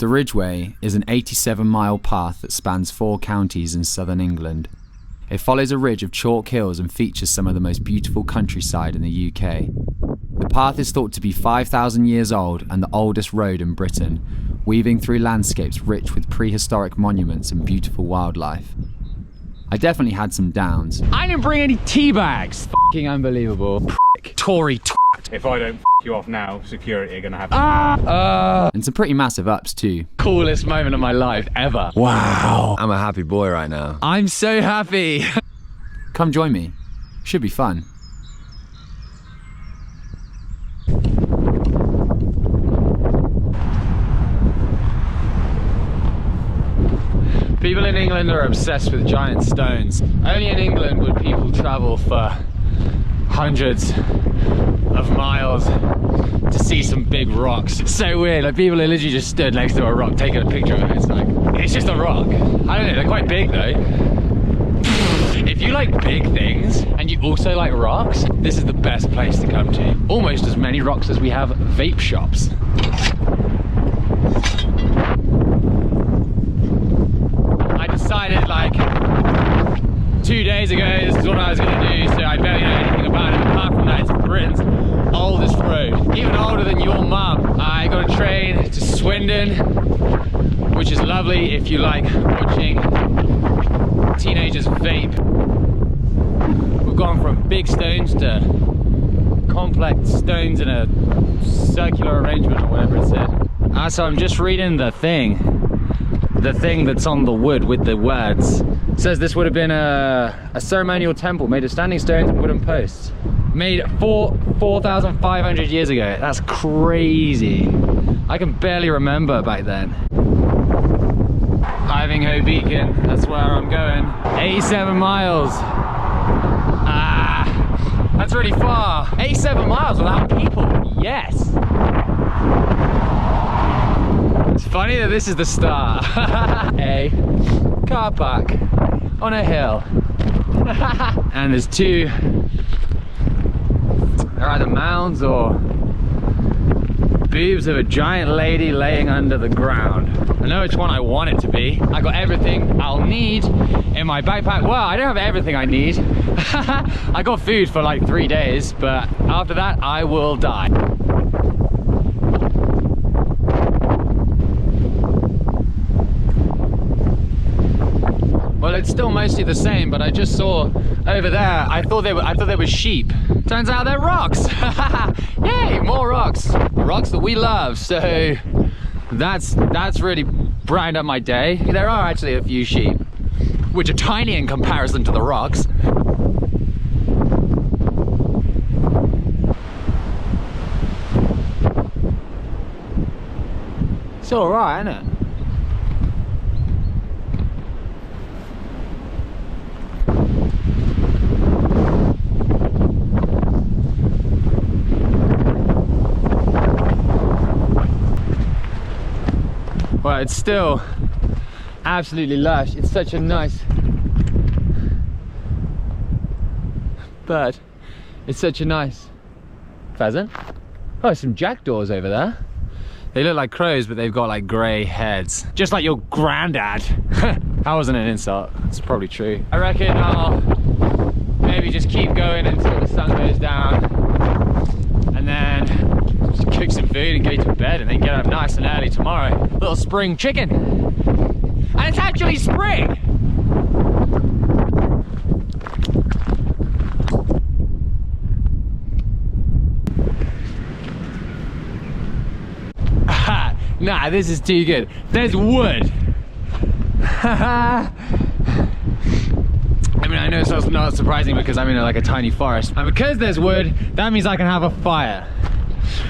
The Ridgeway is an 87-mile path that spans 4 counties in southern England. It follows a ridge of chalk hills and features some of the most beautiful countryside in the UK. The path is thought to be 5,000 years old and the oldest road in Britain, weaving through landscapes rich with prehistoric monuments and beautiful wildlife. I definitely had some downs. I didn't bring any tea bags. F***ing unbelievable. Tory twat. If I don't f*** you off now, security are gonna have And some pretty massive ups too. Coolest moment of my life ever. Wow. I'm a happy boy right now. I'm so happy. Come join me. Should be fun. People in England are obsessed with giant stones. Only in England would people travel for hundreds of miles to see some big rocks. It's so weird, like people are literally just stood next to a rock taking a picture of it. It's like, it's just a rock. I don't know, they're quite big though. If you like big things and you also like rocks, this is the best place to come to. Almost as many rocks as we have vape shops. I decided like 2 days ago this is what I was going to do, so I barely know anything about it. Apart from that, it's Britain's oldest road, even older than your mum. I got a train to Swindon, which is lovely if you like watching teenagers vape. We've gone from big stones to complex stones in a circular arrangement or whatever it said. So I'm just reading the thing that's on the wood with the words. It says this would have been a ceremonial temple made of standing stones and wooden posts. Made 4,500 years ago. That's crazy. I can barely remember back then. Ivinghoe Beacon, that's where I'm going. 87 miles. That's really far. 87 miles without people, yes. It's funny that this is the start. A car park on a hill. And there's two, they're either mounds or boobs of a giant lady laying under the ground. I know which one I want it to be. I got everything I'll need in my backpack. Well, I don't have everything I need. I got food for like 3 days, but after that I will die. Well, it's still mostly the same, but I just saw over there, I thought they were sheep. Turns out they're rocks. Yay, more rocks. The rocks that we love. So that's really brightened up my day. There are actually a few sheep, which are tiny in comparison to the rocks. It's all right, isn't it? Well, it's still absolutely lush. It's such a nice bird. It's such a nice pheasant. Oh, some jackdaws over there. They look like crows, but they've got like grey heads. Just like your granddad. That wasn't an insult. It's probably true. I reckon I'll maybe just keep going until the sun goes down. And then just cook some food and go to bed and then get up nice and early tomorrow. Little spring chicken. And it's actually spring! Nah, this is too good. There's wood. I mean, I know it's not surprising because I'm in like a tiny forest. And because there's wood, that means I can have a fire,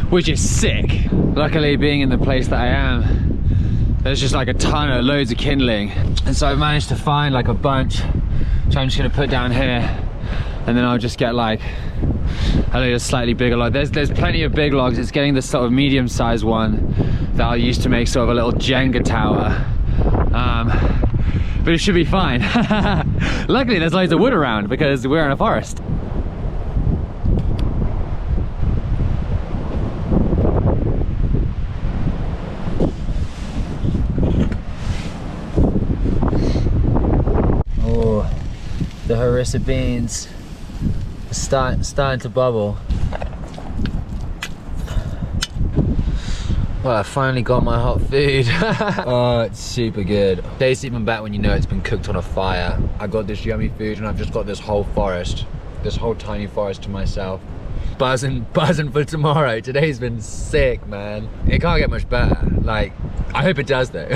which is sick. Luckily, being in the place that I am, there's just like a ton of loads of kindling. And so I've managed to find like a bunch, which I'm just gonna put down here. And then I'll just get like a little slightly bigger log. There's plenty of big logs. It's getting this sort of medium-sized one that I'll use to make sort of a little Jenga tower. But it should be fine. Luckily there's loads of wood around because we're in a forest. harissa beans starting to bubble. Well, I finally got my hot food. Oh, it's super good. Tastes even better when you know it's been cooked on a fire. I got this yummy food and I've just got this whole forest, this whole tiny forest to myself. Buzzing for tomorrow. Today's been sick, man. It can't get much better. Like, I hope it does though.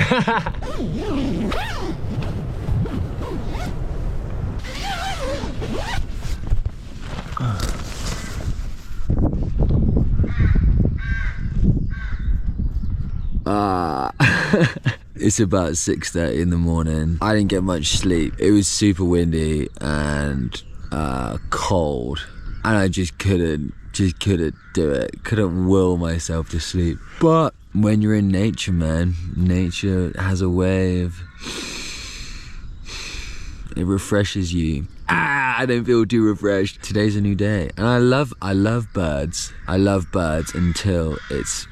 It's about 6:30 in the morning. I didn't get much sleep. It was super windy and cold, and I just couldn't do it. Couldn't will myself to sleep. But when you're in nature, man, nature has a way of, it refreshes you. I don't feel too refreshed. Today's a new day, and I love birds. I love birds until it's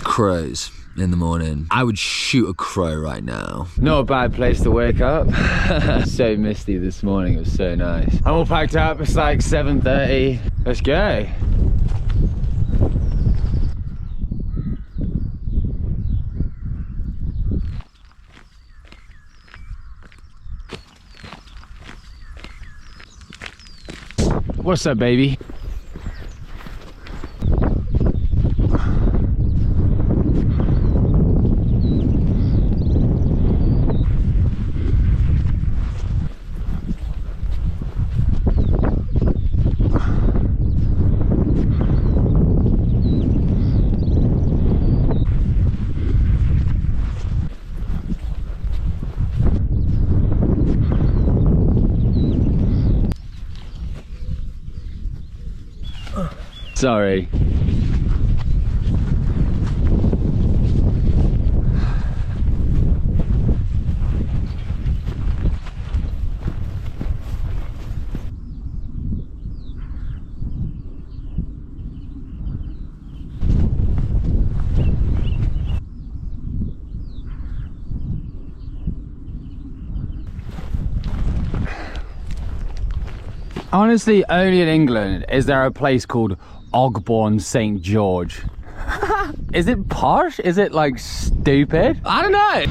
crows in the morning. I would shoot a crow right now. Not a bad place to wake up. So misty this morning, it was so nice. I'm all packed up, it's like 7:30. Let's go. What's up, baby? Sorry. Honestly, only in England is there a place called Ogbourne St. George. Is it posh? Is it like stupid? I don't know.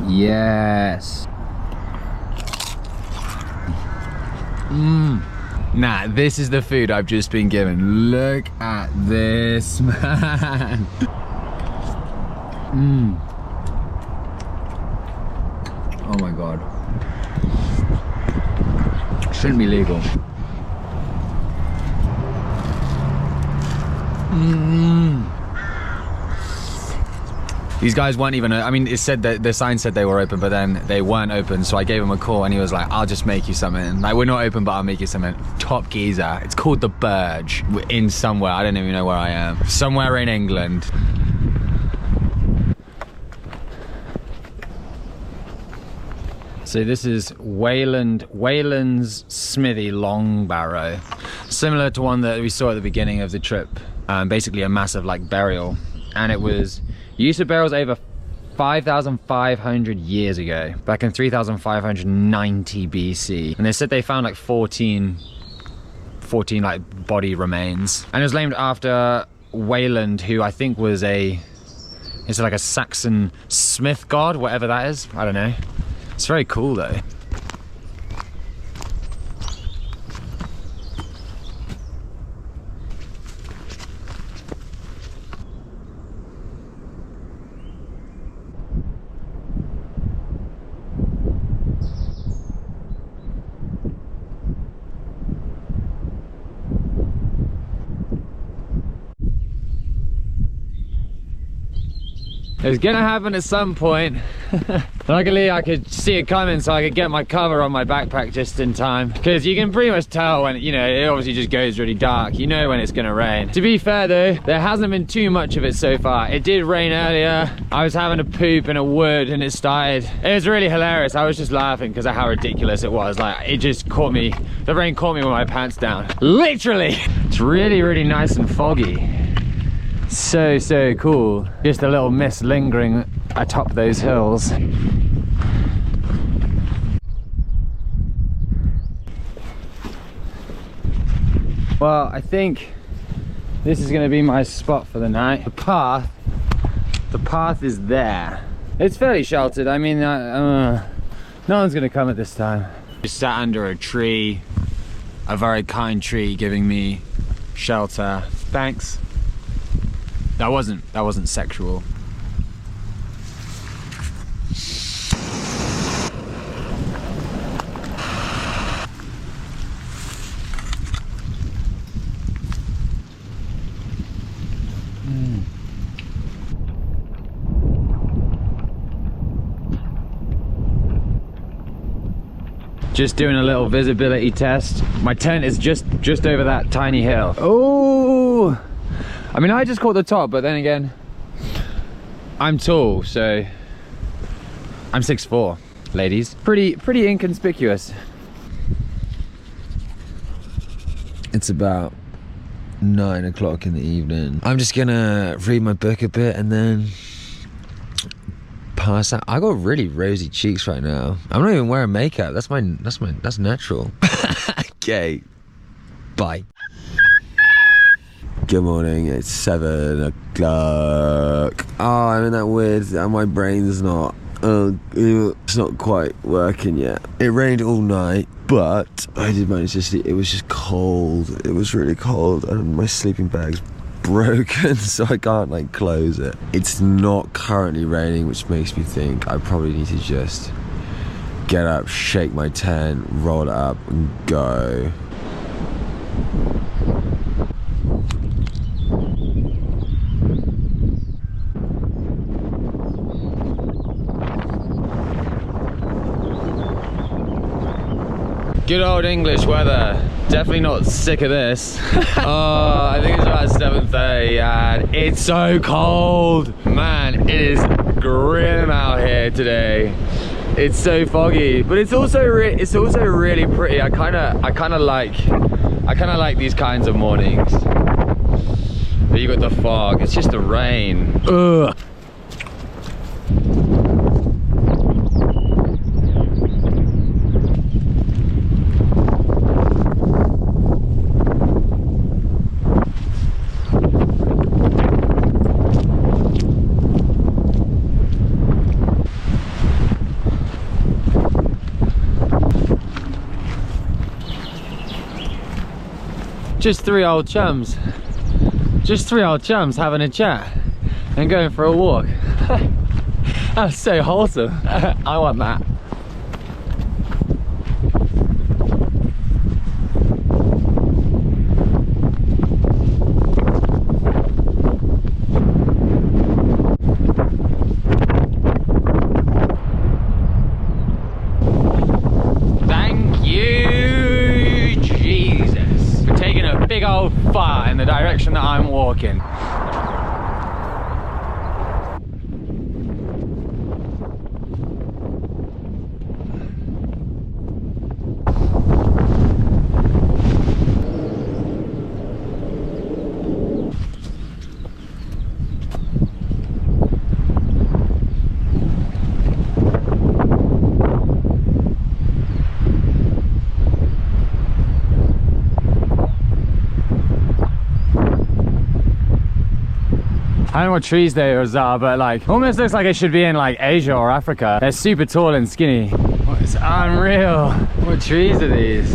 Yes. Nah, this is the food I've just been given. Look at this, man. Oh my god. Shouldn't be legal. These guys weren't even, I mean, it said that the sign said they were open, but then they weren't open. So I gave him a call and he was like, I'll just make you something. Like, we're not open, but I'll make you something. Top geezer. It's called the Burge. We're in somewhere. I don't even know where I am. Somewhere in England. So this is Wayland's Smithy Long Barrow. Similar to one that we saw at the beginning of the trip. Basically a massive like burial. And it was used to burials over 5,500 years ago, back in 3,590 BC. And they said they found like 14 like body remains. And it was named after Wayland, who I think was it's like a Saxon smith god, whatever that is. I don't know. It's very cool though. It was gonna happen at some point. Luckily I could see it coming, so I could get my cover on my backpack just in time. Because you can pretty much tell when, you know, it obviously just goes really dark. You know when it's gonna rain. To be fair though, there hasn't been too much of it so far. It did rain earlier. I was having a poop in a wood and it started. It was really hilarious. I was just laughing because of how ridiculous it was. Like, it just caught me. The rain caught me with my pants down. Literally. It's really, really nice and foggy. So cool. Just a little mist lingering atop those hills. Well, I think this is going to be my spot for the night. The path is there. It's fairly sheltered. I mean, no one's going to come at this time. Just sat under a tree, a very kind tree giving me shelter. Thanks. That wasn't sexual. Just doing a little visibility test. My tent is just over that tiny hill. Oh! I mean, I just caught the top, but then again, I'm tall, so I'm 6'4", ladies. Pretty inconspicuous. It's about 9 o'clock in the evening. I'm just gonna read my book a bit and then pass out. I got really rosy cheeks right now. I'm not even wearing makeup. That's natural. Okay. Bye. Good morning, it's 7 o'clock. Oh, I'm in that weird, my brain's not, it's not quite working yet. It rained all night, but I did manage to sleep. It was just cold, it was really cold, and my sleeping bag's broken, so I can't like close it. It's not currently raining, which makes me think I probably need to just get up, shake my tent, roll it up, and go. Good old English weather. Definitely not sick of this. Oh, I think it's about 7:30 and it's so cold. Man, it is grim out here today. It's so foggy, but it's also really pretty. I kind of like these kinds of mornings. But you got the fog. It's just the rain. Ugh. Just three old chums having a chat and going for a walk. That's so wholesome. I want that. Big old fart in the direction that I'm walking. I don't know what trees those are, but like almost looks like it should be in like Asia or Africa. They're super tall and skinny. Oh, it's unreal. What trees are these?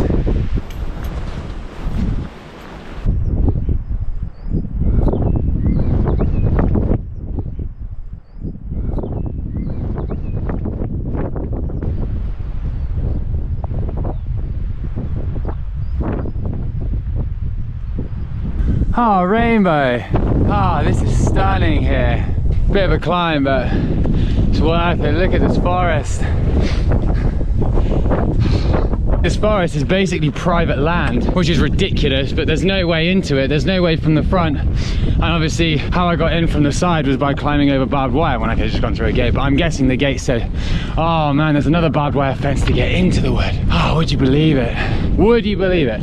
Oh, rainbow. Oh, this is stunning here. Bit of a climb, but it's worth it. Look at this forest. This forest is basically private land, which is ridiculous, but there's no way into it. There's no way from the front. And obviously how I got in from the side was by climbing over barbed wire when I could have just gone through a gate. But I'm guessing the gate said, oh man, there's another barbed wire fence to get into the wood. Oh, would you believe it? Would you believe it?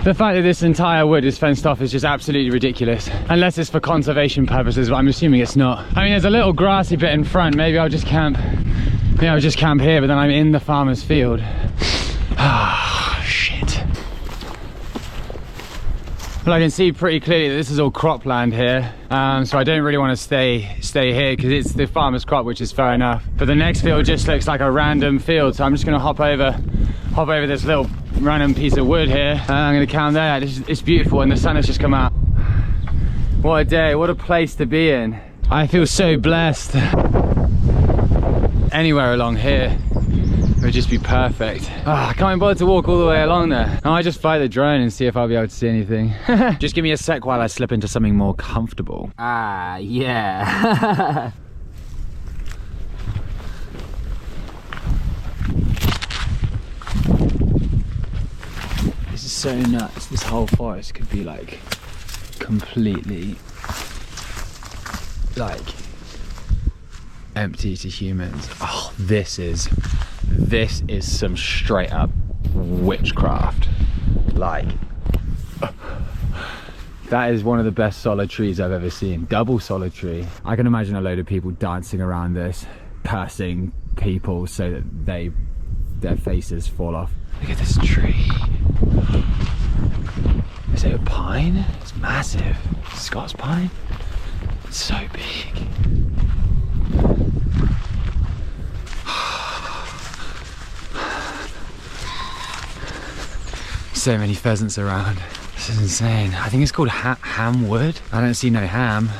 The fact that this entire wood is fenced off is just absolutely ridiculous. Unless it's for conservation purposes, but I'm assuming it's not. I mean, there's a little grassy bit in front. Maybe I'll just camp. Maybe I'll just camp here, but then I'm in the farmer's field. Ah, shit. Well, I can see pretty clearly that this is all cropland here. So I don't really want to stay here because it's the farmer's crop, which is fair enough. But the next field just looks like a random field. So I'm just gonna hop over this little random piece of wood here. I'm gonna camp there. It's beautiful and the sun has just come out. What a day, what a place to be in. I feel so blessed. Anywhere along here would just be perfect. I can't even bother to walk all the way along there. I might just fly the drone and see if I'll be able to see anything. Just give me a sec while I slip into something more comfortable. Ah, yeah. This is so nuts. This whole forest could be like completely like empty to humans. Oh, this is some straight up witchcraft. Like that is one of the best solid trees I've ever seen. Double solid tree. I can imagine a load of people dancing around this, cursing people so that their faces fall off. Look at this tree. Is it a pine? It's massive. Scots pine? It's so big. So many pheasants around. This is insane. I think it's called ham wood. I don't see no ham.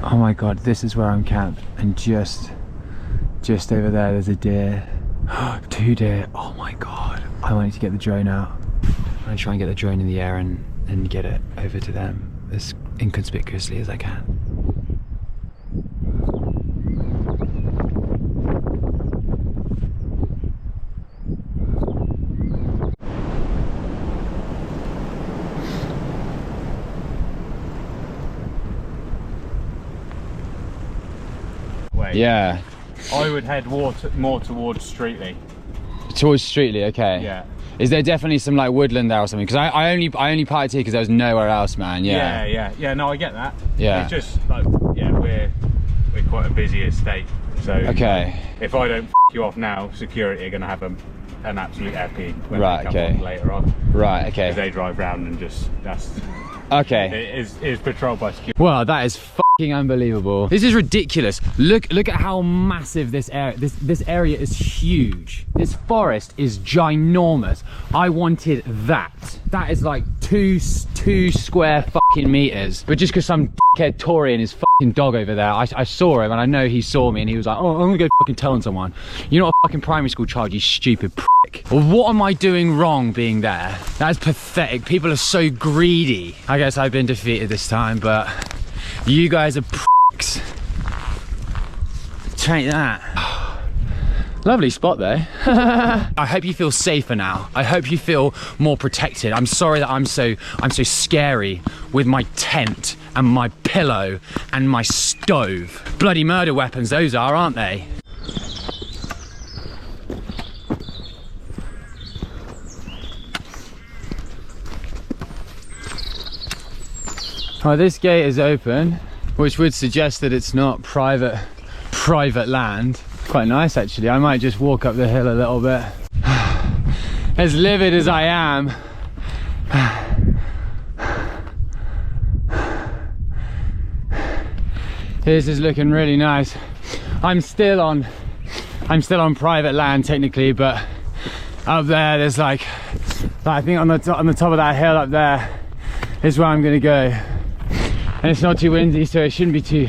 Oh my god, this is where I'm camped, and just over there there's a deer. 2 deer. Oh my god, I wanted to get the drone out. I'm gonna try and get the drone in the air and get it over to them as inconspicuously as I can. Yeah. I would head more towards Streetley. Towards Streetley, okay. Yeah. Is there definitely some like woodland there or something? Because I only parked here because there was nowhere else, man. Yeah. No, I get that. Yeah. It's just like, yeah, we're quite a busy estate. So okay. If I don't f you off now, security are going to have an absolute epi when right, they come on later on. Right, okay. Because they drive round and just, that's... Okay. It is patrolled by security. Well, that is fucking unbelievable. This is ridiculous. Look at how massive this area. This area is huge. This forest is ginormous. I wanted that. That is like two square fucking meters. But just because some dickhead Tory and his fucking dog over there, I saw him and I know he saw me and he was like, oh, I'm gonna go fucking tell on someone. You're not a fucking primary school child, you stupid prick. Well, what am I doing wrong being there? That is pathetic. People are so greedy. I guess I've been defeated this time, but you guys are pricks. Take that. Lovely spot though. I hope you feel safer now. I hope you feel more protected. I'm sorry that I'm so scary with my tent and my pillow and my stove. Bloody murder weapons those are, aren't they? Oh, this gate is open, which would suggest that it's not private land. Quite nice actually. I might just walk up the hill a little bit. As livid as I am, this is looking really nice. I'm still on I'm still on private land technically, but up there there's like I think on the top of that hill up there is where I'm gonna go, and it's not too windy, so it shouldn't be too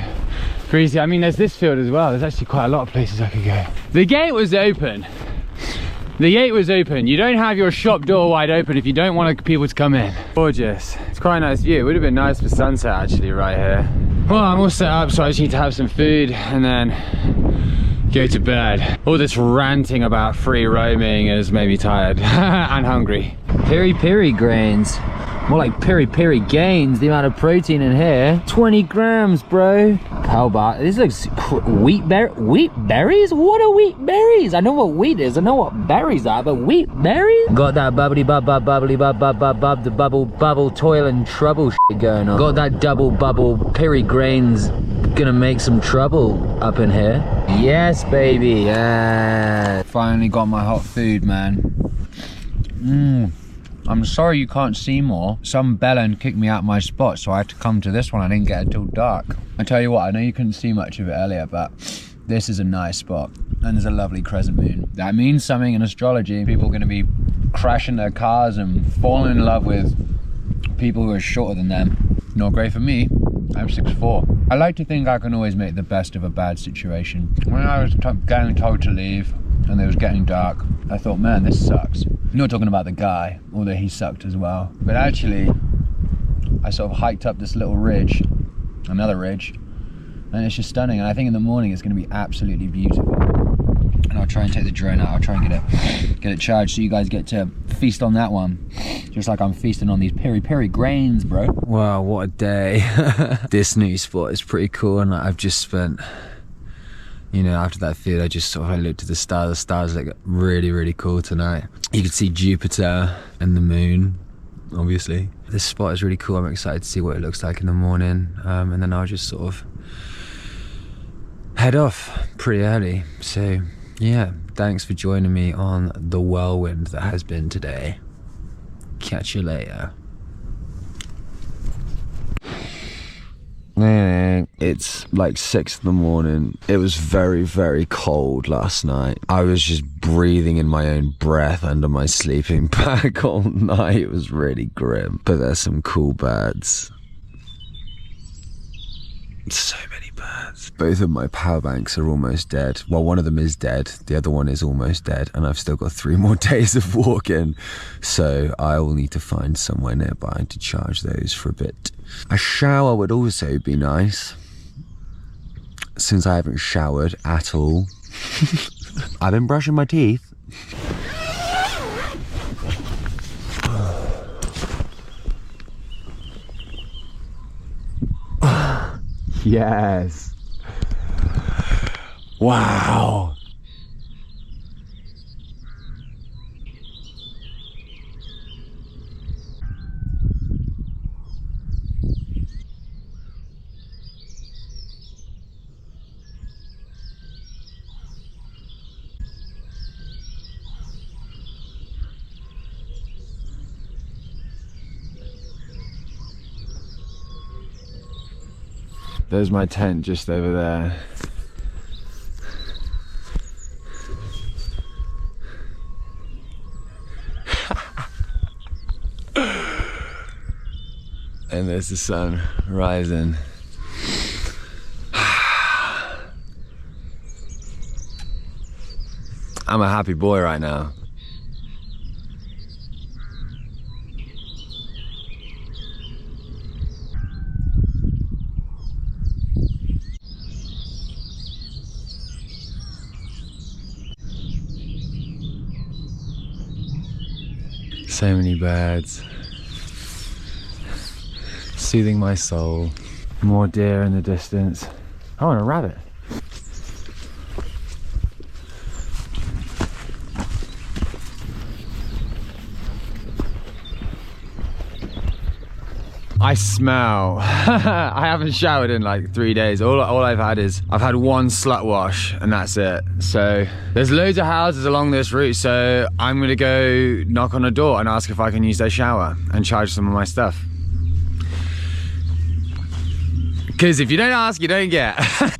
breezy. I mean, there's this field as well. There's actually quite a lot of places I could go. The gate was open. The gate was open. You don't have your shop door wide open if you don't want people to come in. Gorgeous. It's quite a nice view. It would have been nice for sunset actually right here. Well, I'm all set up, so I just need to have some food and then go to bed. All this ranting about free roaming has made me tired and hungry. Peri grains. More like peri gains, the amount of protein in here. 20 grams, bro. How about, this looks wheat berries? What are wheat berries? I know what wheat is, I know what berries are, but wheat berries? Got that bubbly the bubble toil and trouble shit going on. Got that double bubble peri grains gonna make some trouble up in here. Yes, baby, yeah. Finally got my hot food, man. I'm sorry you can't see more. Some bellend kicked me out my spot, so I had to come to this one. I didn't get it till dark. I tell you what, I know you couldn't see much of it earlier, but this is a nice spot, and there's a lovely crescent moon. That means something in astrology. People are gonna be crashing their cars and falling in love with people who are shorter than them. Not great for me. I'm 6'4". I like to think I can always make the best of a bad situation. When I was getting told to leave, and it was getting dark, I thought, man, this sucks. I'm not talking about the guy, although he sucked as well. But actually, I sort of hiked up this little ridge, another ridge, and it's just stunning. And I think in the morning it's going to be absolutely beautiful. And I'll try and take the drone out. I'll try and get it charged so you guys get to feast on that one, just like I'm feasting on these peri grains, bro. Wow, what a day. This new spot is pretty cool, and I've just spent, you know, after that field, I just sort of looked at the stars. The stars look really cool tonight. You can see Jupiter and the moon, obviously. This spot is really cool. I'm excited to see what it looks like in the morning. And then I'll just sort of head off pretty early. So yeah, thanks for joining me on the whirlwind that has been today. Catch you later. It's like 6 in the morning. It was very cold last night. I was just breathing in my own breath under my sleeping bag all night. It was really grim. But there's some cool birds. So many birds. Both of my power banks are almost dead. Well, one of them is dead. The other one is almost dead. And I've still got 3 more days of walking. So I will need to find somewhere nearby to charge those for a bit. A shower would also be nice, since I haven't showered at all. I've been brushing my teeth. Yes. Wow. There's my tent just over there. And there's the sun rising. I'm a happy boy right now. So many birds, soothing my soul. More deer in the distance. Oh, and a rabbit. I smell. I haven't showered in like 3 days. All I've had is, I've had one slut wash and that's it. So there's loads of houses along this route, so I'm gonna go knock on a door and ask if I can use their shower and charge some of my stuff. Because if you don't ask, you don't get.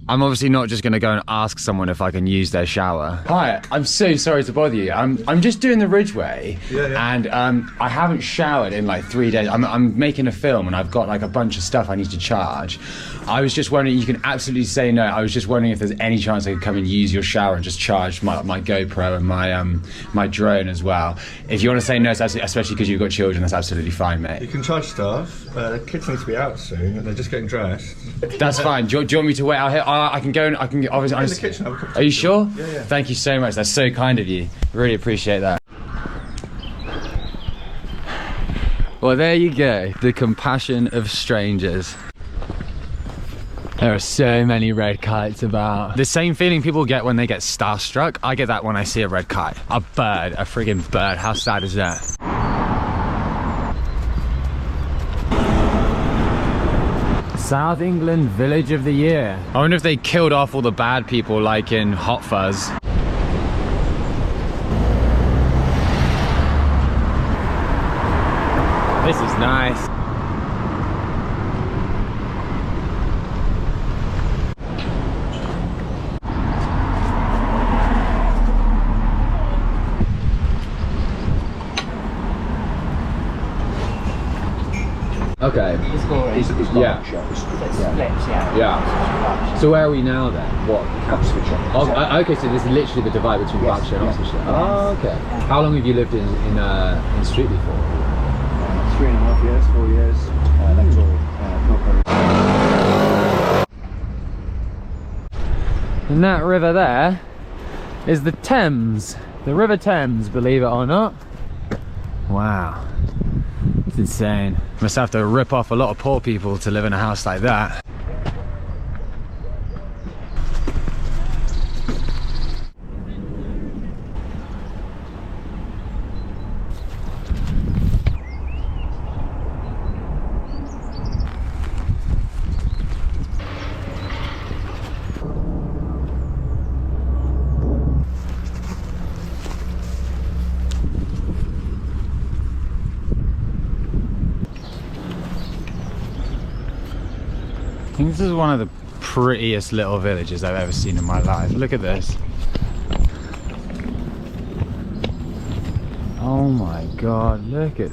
I'm obviously not just gonna go and ask someone if I can use their shower. Hi, I'm so sorry to bother you. I'm just doing the Ridgeway, and I haven't showered in like 3 days. I'm making a film and I've got like a bunch of stuff I need to charge. I was just wondering, you can absolutely say no. I was just wondering if there's any chance I could come and use your shower and just charge my GoPro and my drone as well. If you want to say no, especially because you've got children, that's absolutely fine, mate. You can charge staff. The kids need to be out soon, and they're just getting dressed. That's fine. Do you want me to wait out here? I can go and I can obviously. In the kitchen. Have a cup of Are you tea. sure? Yeah. Thank you so much. That's so kind of you. Really appreciate that. Well, there you go. The compassion of strangers. There are so many red kites about. The same feeling people get when they get starstruck, I get that when I see a red kite. A bird, a friggin' bird. How sad is that? South England Village of the Year. I wonder if they killed off all the bad people like in Hot Fuzz. This is nice. Okay. Yeah. Yeah. So where are we now then? What? Oh, okay, so this is literally the divide between Berkshire and Oxfordshire. Oh, okay. How long have you lived in Streatley for? 3.5 years, 4 years. That's all. And that river there is the Thames. The River Thames, believe it or not. Wow. It's insane. Must have to rip off a lot of poor people to live in a house like that. I think this is one of the prettiest little villages I've ever seen in my life. Look at this. Oh my god, look at...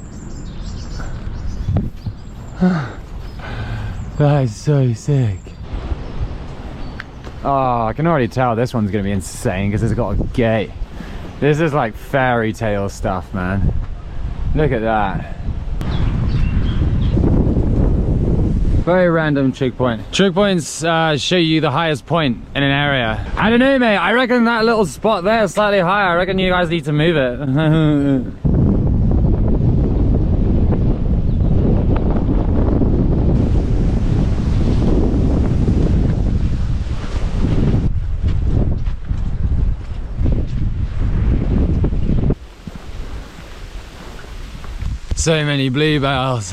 That is so sick. Oh, I can already tell this one's gonna be insane because it's got a gate. This is like fairy tale stuff, man. Look at that. Very random trig point. Trig points show you the highest point in an area. I don't know, mate. I reckon that little spot there is slightly higher. I reckon you guys need to move it. So many bluebells.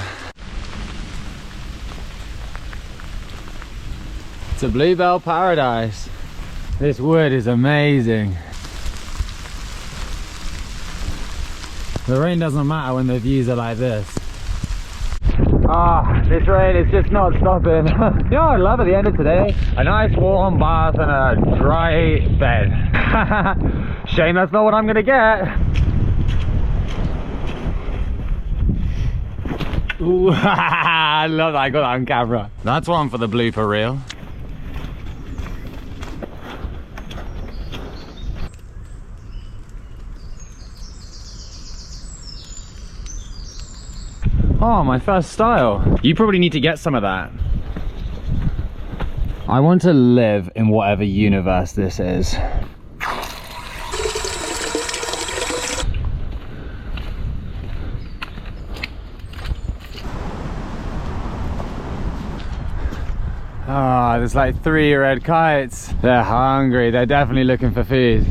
It's a bluebell paradise. This wood is amazing. The rain doesn't matter when the views are like this. Ah, this rain is just not stopping. You know what I love at the end of today? A nice warm bath and a dry bed. Shame that's not what I'm gonna get. Ooh, I love that, I got that on camera. That's one for the blooper reel. Oh, my first style. You probably need to get some of that. I want to live in whatever universe this is. Ah, there's like 3 red kites. They're hungry. They're definitely looking for food.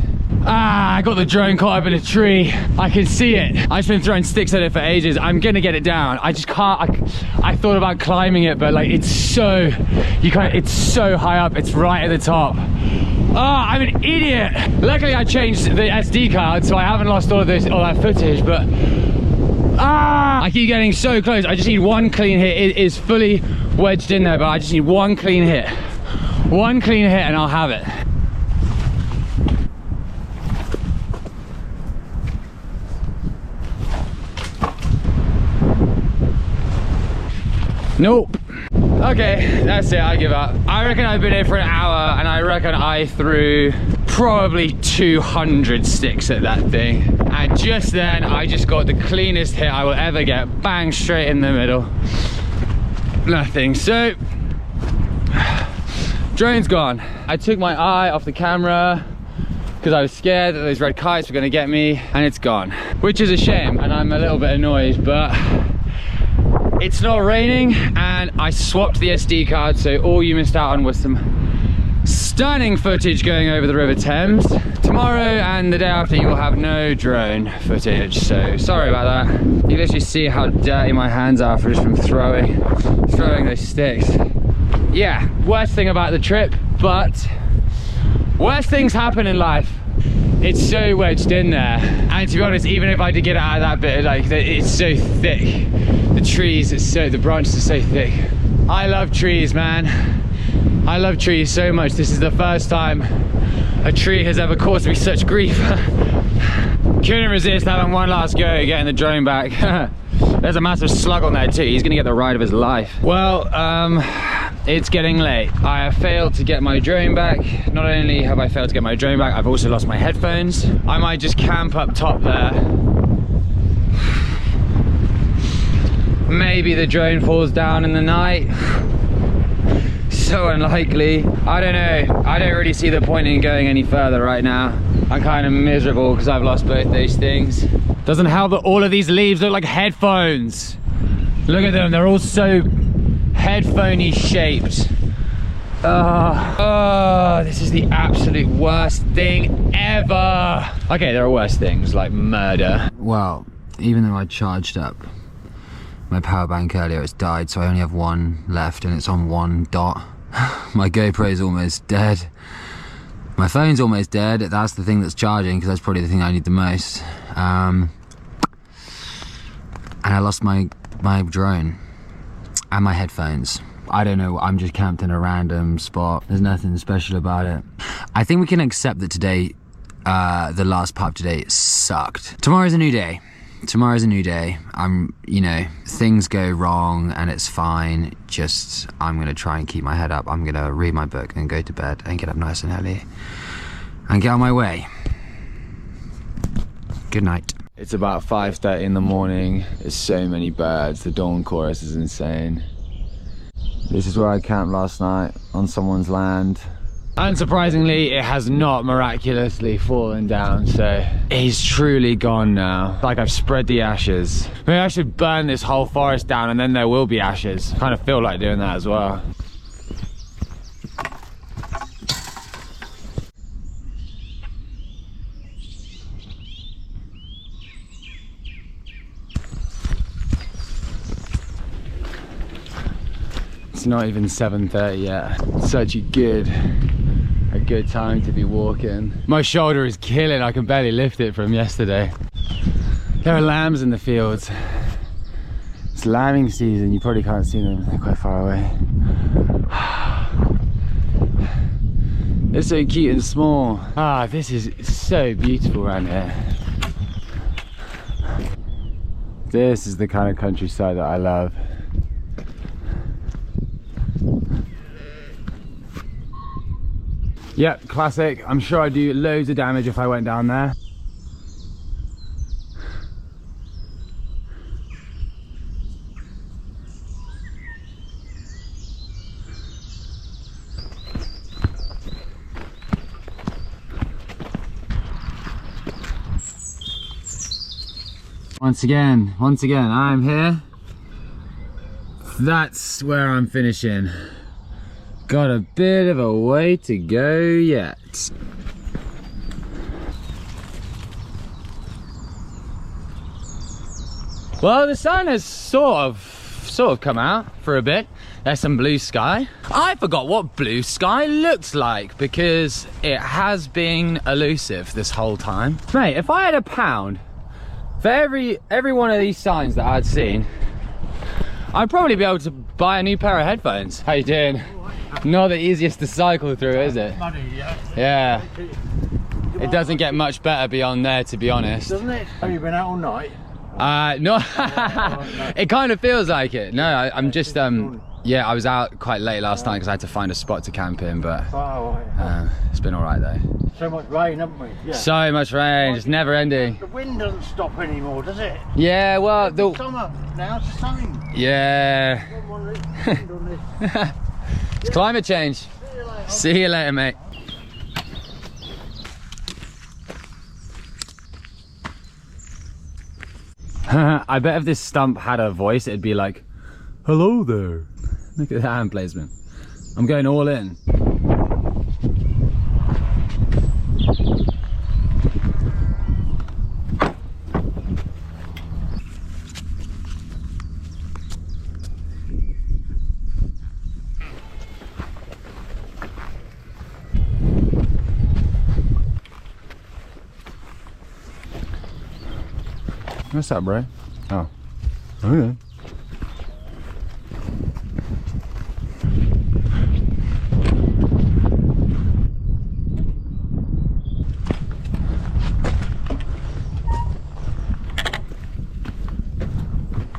Ah, I got the drone caught up in a tree. I can see it. I've been throwing sticks at it for ages. I'm gonna get it down. I just can't. I thought about climbing it, but like it's so it's so high up. It's right at the top. Ah, I'm an idiot. Luckily, I changed the SD card, so I haven't lost all that footage. But Ah! I keep getting so close. I just need one clean hit. It is fully wedged in there, but I just need one clean hit. One clean hit and I'll have it. Nope. Okay, that's it, I give up. I reckon I've been here for an hour and I reckon I threw probably 200 sticks at that thing. And just then, I just got the cleanest hit I will ever get. Bang, straight in the middle. Nothing, so, drone's gone. I took my eye off the camera because I was scared that those red kites were gonna get me, and it's gone. Which is a shame, and I'm a little bit annoyed, but it's not raining, and I swapped the SD card, so all you missed out on was some stunning footage going over the River Thames. Tomorrow and the day after you will have no drone footage, so sorry about that. You can literally see how dirty my hands are from throwing those sticks. Yeah, worst thing about the trip, but worst things happen in life. It's so wedged in there, and to be honest, even if I did get it out of that bit, like, it's so thick. The trees, the branches are so thick. I love trees, man. I love trees so much. This is the first time a tree has ever caused me such grief. Couldn't resist having one last go at getting the drone back. There's a massive slug on there too. He's gonna get the ride of his life. Well, it's getting late. I have failed to get my drone back. Not only have I failed to get my drone back, I've also lost my headphones. I might just camp up top there. Maybe the drone falls down in the night. So unlikely. I don't know. I don't really see the point in going any further right now. I'm kind of miserable because I've lost both those things. Doesn't help that all of these leaves look like headphones. Look at them, they're all so headphoney shaped. Oh, this is the absolute worst thing ever. Okay, there are worse things like murder. Well, even though I charged up my power bank earlier, it's died, so I only have one left and it's on 1 dot. My GoPro's almost dead. My phone's almost dead. That's the thing that's charging, because that's probably the thing I need the most. And I lost my drone and my headphones. I don't know, I'm just camped in a random spot. There's nothing special about it. I think we can accept that today, the last part of today sucked. Tomorrow's a new day. Tomorrow's a new day. You know, things go wrong and it's fine. Just, I'm gonna try and keep my head up. I'm gonna read my book and go to bed and get up nice and early and get on my way. Good night. It's about 5:30 in the morning. There's so many birds. The dawn chorus is insane. This is where I camped last night, on someone's land. Unsurprisingly, it has not miraculously fallen down, so he's truly gone now. Like, I've spread the ashes. Maybe I should burn this whole forest down and then there will be ashes. Kind of feel like doing that as well. It's not even 7:30 yet. Such a good time to be walking. My shoulder is killing. I can barely lift it from yesterday. There are lambs in the fields. It's lambing season. You probably can't see them. They're quite far away. They're so cute and small. Ah, this is so beautiful around here. This is the kind of countryside that I love. Yep, classic. I'm sure I'd do loads of damage if I went down there. Once again, I'm here. That's where I'm finishing. Got a bit of a way to go yet. Well, the sun has sort of come out for a bit. There's some blue sky. I forgot what blue sky looks like because it has been elusive this whole time. Mate, if I had £1 For every one of these signs that I'd seen, I'd probably be able to buy a new pair of headphones. How you doing? Not the easiest to cycle through, is it? Muddy, yeah. Yeah. It doesn't get much better beyond there, to be honest. Doesn't it? Have you been out all night? No. It kind of feels like it. No, I'm just, yeah, I was out quite late last night because I had to find a spot to camp in, but it's been all right though. So much rain, haven't we? Yeah. So much rain, it's never ending. The wind doesn't stop anymore, does it? Yeah, well, It's summer now, it's sunny. yeah. It's climate change. See you later, mate. I bet if this stump had a voice, it'd be like, hello there. Look at the hand placement. I'm going all in. What's up, bro? Oh. Okay.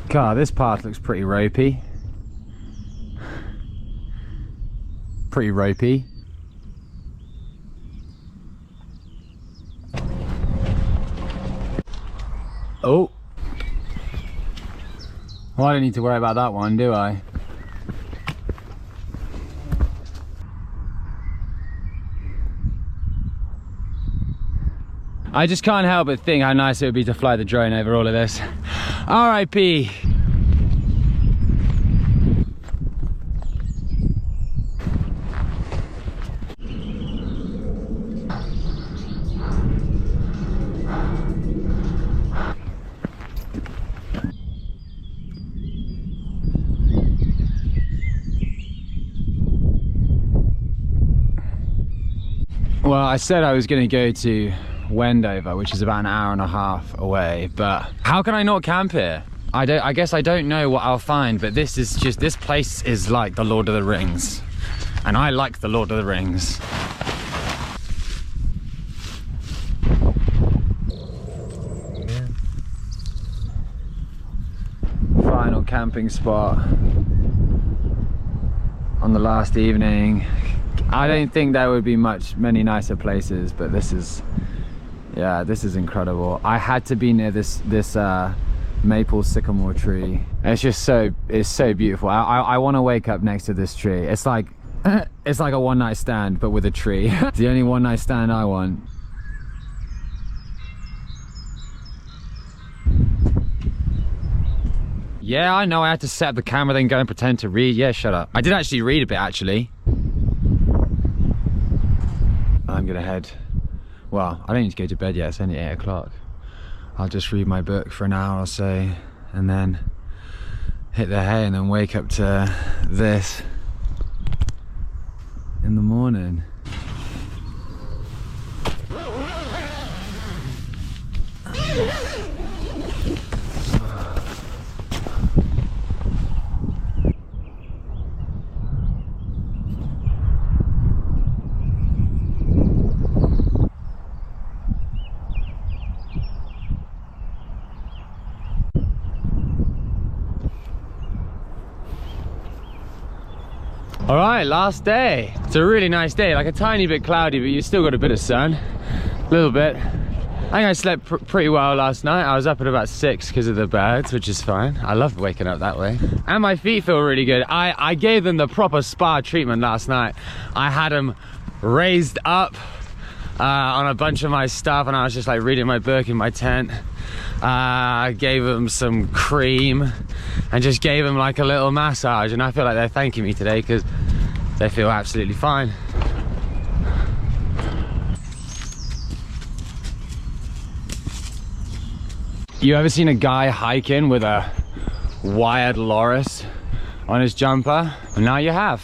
God, this path looks pretty ropey. Pretty ropey. Oh. Well, I don't need to worry about that one, do I? I just can't help but think how nice it would be to fly the drone over all of this. R.I.P. Well, I said I was going to go to Wendover, which is about an hour and a half away, but how can I not camp here? I guess I don't know what I'll find, but this place is like the Lord of the Rings, and I like the Lord of the Rings. Final camping spot on the last evening. I don't think there would be many nicer places, but this is, yeah, this is incredible. I had to be near this maple sycamore tree. It's just so beautiful. I want to wake up next to this tree. It's like a one-night stand, but with a tree. It's the only one-night stand I want. Yeah, I know. I had to set up the camera, then go and pretend to read. Yeah, shut up. I did actually read a bit, actually. I'm gonna head, well, I don't need to go to bed yet, it's only 8 o'clock. I'll just read my book for an hour or so and then hit the hay and then wake up to this in the morning. All right, last day. It's a really nice day, like a tiny bit cloudy, but you still got a bit of sun, a little bit. I think I slept pretty well last night. I was up at about 6 because of the birds, which is fine. I love waking up that way. And my feet feel really good. I gave them the proper spa treatment last night. I had them raised up on a bunch of my stuff, and I was just like reading my book in my tent. I gave them some cream and just gave them like a little massage, and I feel like they're thanking me today because they feel absolutely fine. You ever seen a guy hiking with a wired loris on his jumper? Well, now you have.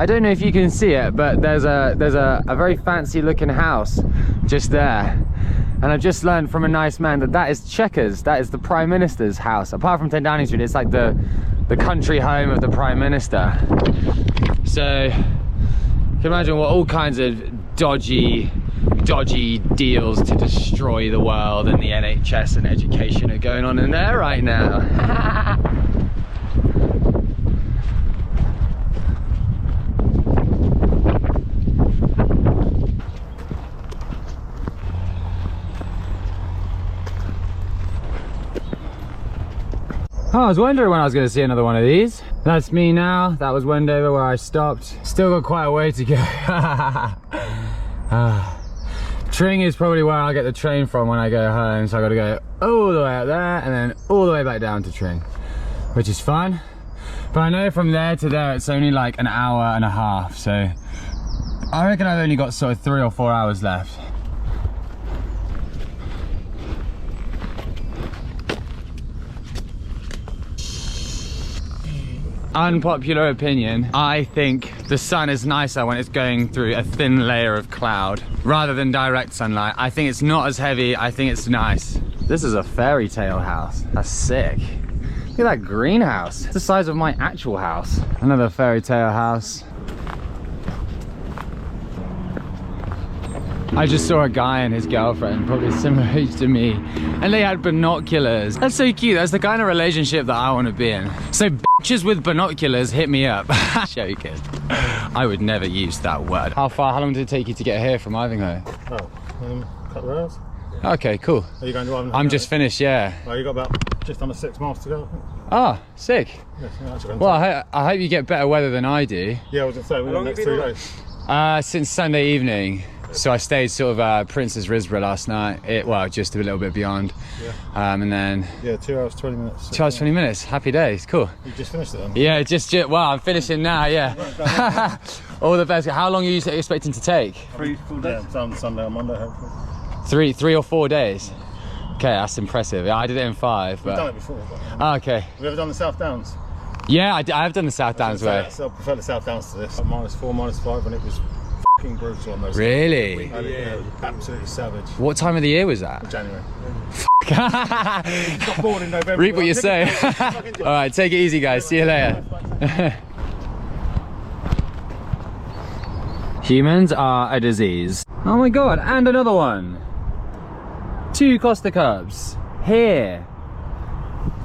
don't know if you can see it, but there's a very fancy looking house just there. And I've just learned from a nice man that that is Chequers. That is the Prime Minister's house. Apart from 10 Downing Street, it's like the country home of the Prime Minister. So you can imagine what all kinds of dodgy deals to destroy the world and the NHS and education are going on in there right now. Oh, I was wondering when I was going to see another one of these. That's me now. That was Wendover where I stopped. Still got quite a way to go. Tring is probably where I'll get the train from when I go home. So I got to go all the way up there and then all the way back down to Tring, which is fun. But I know from there to there it's only like an hour and a half. So I reckon I've only got sort of 3 or 4 hours left. Unpopular opinion, I think the sun is nicer when it's going through a thin layer of cloud rather than direct sunlight. I think it's not as heavy, I think it's nice. This is a fairy tale house. That's sick. Look at that greenhouse. It's the size of my actual house. Another fairy tale house. I just saw a guy and his girlfriend, probably similar age to me, and they had binoculars. That's so cute. That's the kind of relationship that I want to be in. So bitches with binoculars, hit me up. Joking. I would never use that word. How long did it take you to get here from Ivinghoe? Oh, couple of hours. Okay, cool. Are you going to Ivinghoe? I'm just finished, yeah. Oh, you got about just under 6 miles to go, I think. Oh, sick. Yes, yeah, actually, Well, I hope you get better weather than I do. yeah, I was going to say, we're the next 3 days. Since Sunday evening. So I stayed sort of Princess Risborough last night. Well, just a little bit beyond. Yeah. And then... Yeah, 2 hours, 20 minutes. 2 hours, 20 minutes. Happy days. Cool. You just finished it then? Yeah, just well, I'm finishing now, yeah. All the best. How long are you expecting to take? 3 full days. Yeah, on Sunday or Monday, hopefully. 3 or 4 days? Okay, that's impressive. Yeah, I did it in 5, but... We've done it before. But, Oh, okay. have you ever done the South Downs? Yeah, I've done the South Downs way. I prefer the South Downs to this. -4, -5, and it was f***ing brutal on those. Really? Yeah, absolutely savage. What time of the year was that? January. Got born in November. Reap what you say. All right, take it easy, guys. See you later. Humans are a disease. Oh my god, and another one. 2 Costa Cubs. Here.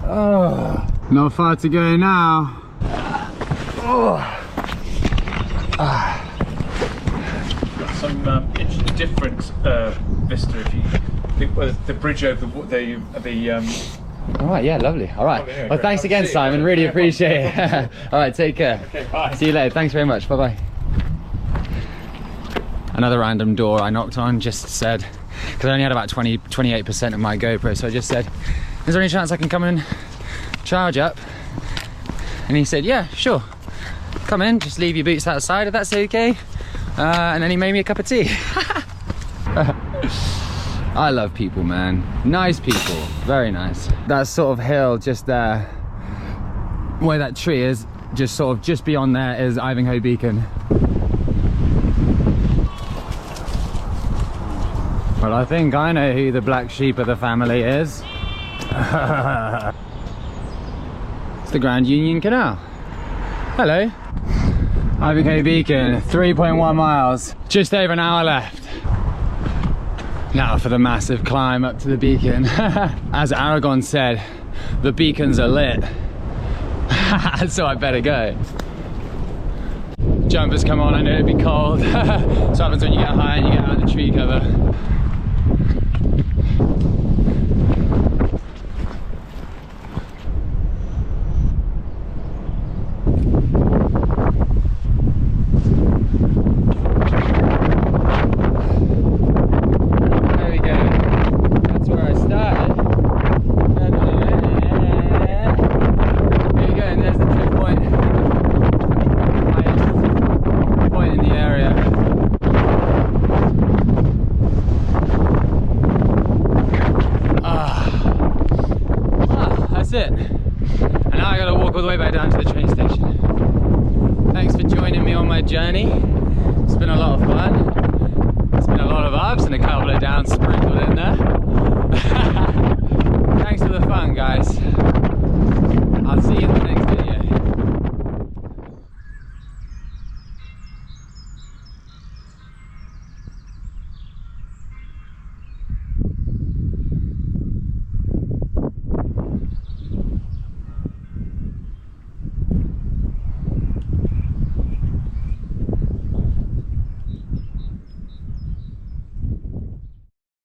Oh. Not far to go now. Oh. Some different vista if you the bridge over the All right, yeah, lovely. All right. Okay, Well, thanks again, Simon. Really appreciate it. All right, take care. Okay, bye. See you later. Thanks very much. Bye-bye. Another random door I knocked on, just said, because I only had about 28% of my GoPro, so I just said, is there any chance I can come and charge up? And he said, yeah, sure. Come in, just leave your boots outside if that's okay. And then he made me a cup of tea. I love people, man. Nice people, very nice. That sort of hill just there, where that tree is, just beyond there is Ivinghoe Beacon. Well, I think I know who the black sheep of the family is. It's the Grand Union Canal. Hello. Ivinghoe Beacon, 3.1 miles. Just over an hour left. Now for the massive climb up to the beacon. As Aragon said, the beacons are lit. So I better go. Jumpers come on, I know it'd be cold. So what happens when you get high and you get out of the tree cover. It. And now I gotta walk all the way back down to the train station. Thanks for joining me on my journey. It's been a lot of fun. It's been a lot of ups and a couple of downs sprinkled in there.